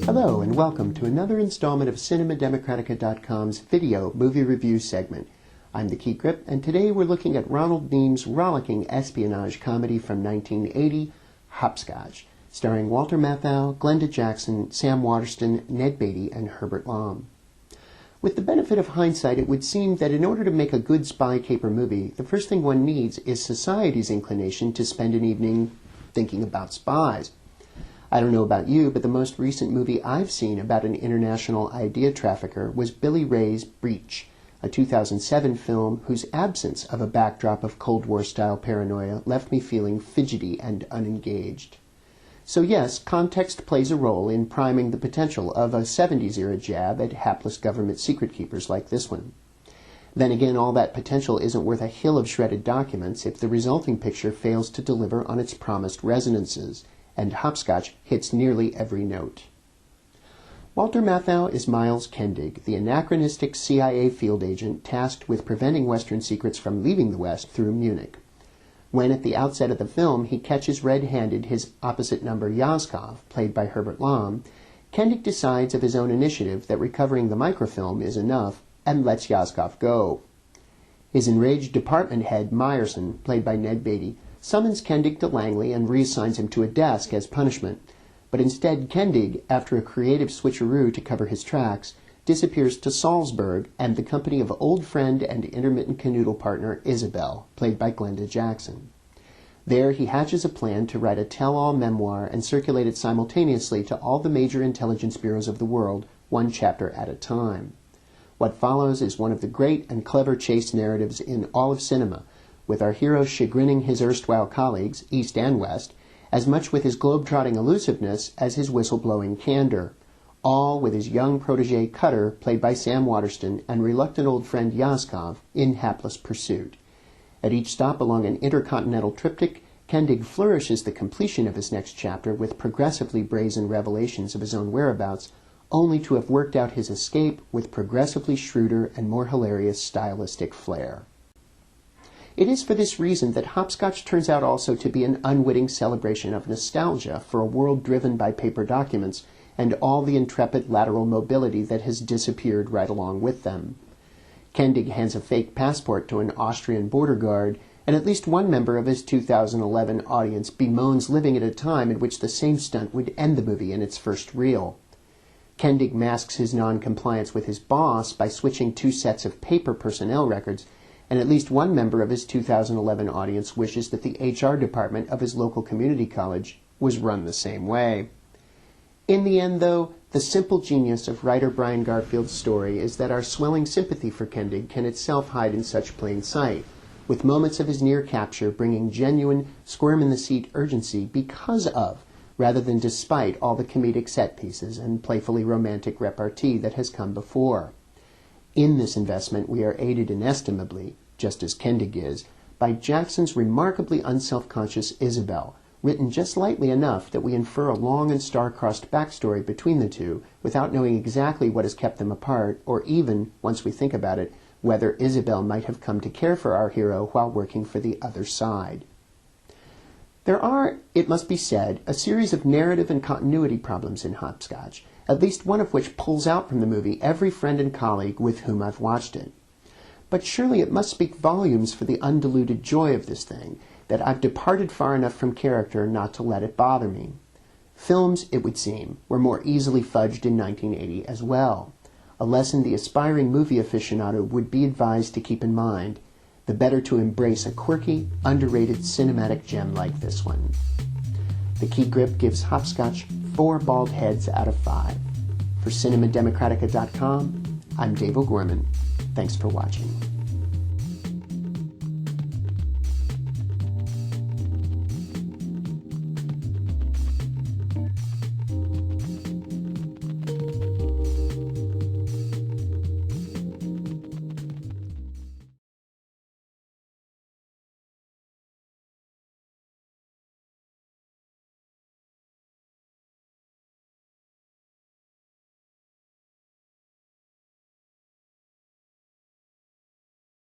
Hello and welcome to another installment of CinemaDemocratica.com's video movie review segment. I'm the Key Grip, and today we're looking at Ronald Neam's rollicking espionage comedy from 1980, Hopscotch, starring Walter Matthau, Glenda Jackson, Sam Waterston, Ned Beatty, and Herbert Lom. With the benefit of hindsight, it would seem that in order to make a good spy caper movie, the first thing one needs is society's inclination to spend an evening thinking about spies. I don't know about you, but the most recent movie I've seen about an international idea trafficker was Billy Ray's Breach, a 2007 film whose absence of a backdrop of Cold War-style paranoia left me feeling fidgety and unengaged. So yes, context plays a role in priming the potential of a 70s-era jab at hapless government secret keepers like this one. Then again, all that potential isn't worth a hill of shredded documents if the resulting picture fails to deliver on its promised resonances, and Hopscotch hits nearly every note. Walter Matthau is Miles Kendig, the anachronistic CIA field agent tasked with preventing Western secrets from leaving the West through Munich. When, at the outset of the film, he catches red-handed his opposite number Yazkov, played by Herbert Lom, Kendig decides of his own initiative that recovering the microfilm is enough and lets Yazkov go. His enraged department head, Meyerson, played by Ned Beatty, summons Kendig to Langley and reassigns him to a desk as punishment. But instead, Kendig, after a creative switcheroo to cover his tracks, disappears to Salzburg and the company of old friend and intermittent canoodle partner Isabel, played by Glenda Jackson. There he hatches a plan to write a tell-all memoir and circulate it simultaneously to all the major intelligence bureaus of the world, one chapter at a time. What follows is one of the great and clever chase narratives in all of cinema, with our hero chagrining his erstwhile colleagues, East and West, as much with his globe-trotting elusiveness as his whistle-blowing candor, all with his young protege Cutter, played by Sam Waterston, and reluctant old friend Yazkov, in hapless pursuit. At each stop along an intercontinental triptych, Kendig flourishes the completion of his next chapter with progressively brazen revelations of his own whereabouts, only to have worked out his escape with progressively shrewder and more hilarious stylistic flair. It is for this reason that Hopscotch turns out also to be an unwitting celebration of nostalgia for a world driven by paper documents and all the intrepid lateral mobility that has disappeared right along with them. Kendig hands a fake passport to an Austrian border guard, and at least one member of his 2011 audience bemoans living at a time in which the same stunt would end the movie in its first reel. Kendig masks his non-compliance with his boss by switching two sets of paper personnel records, and at least one member of his 2011 audience wishes that the HR department of his local community college was run the same way. In the end, though, the simple genius of writer Brian Garfield's story is that our swelling sympathy for Kendig can itself hide in such plain sight, with moments of his near capture bringing genuine squirm-in-the-seat urgency because of, rather than despite, all the comedic set pieces and playfully romantic repartee that has come before. In this investment, we are aided inestimably, just as Kendig is, by Jackson's remarkably unself-conscious Isabel, written just lightly enough that we infer a long and star-crossed backstory between the two without knowing exactly what has kept them apart, or even, once we think about it, whether Isabel might have come to care for our hero while working for the other side. There are, it must be said, a series of narrative and continuity problems in Hopscotch, at least one of which pulls out from the movie every friend and colleague with whom I've watched it. But surely it must speak volumes for the undiluted joy of this thing, that I've departed far enough from character not to let it bother me. Films, it would seem, were more easily fudged in 1980 as well, a lesson the aspiring movie aficionado would be advised to keep in mind, the better to embrace a quirky, underrated cinematic gem like this one. The Key Grip gives Hopscotch 4 bald heads out of 5. For CinemaDemocratica.com, I'm Dave O'Gorman. Thanks for watching.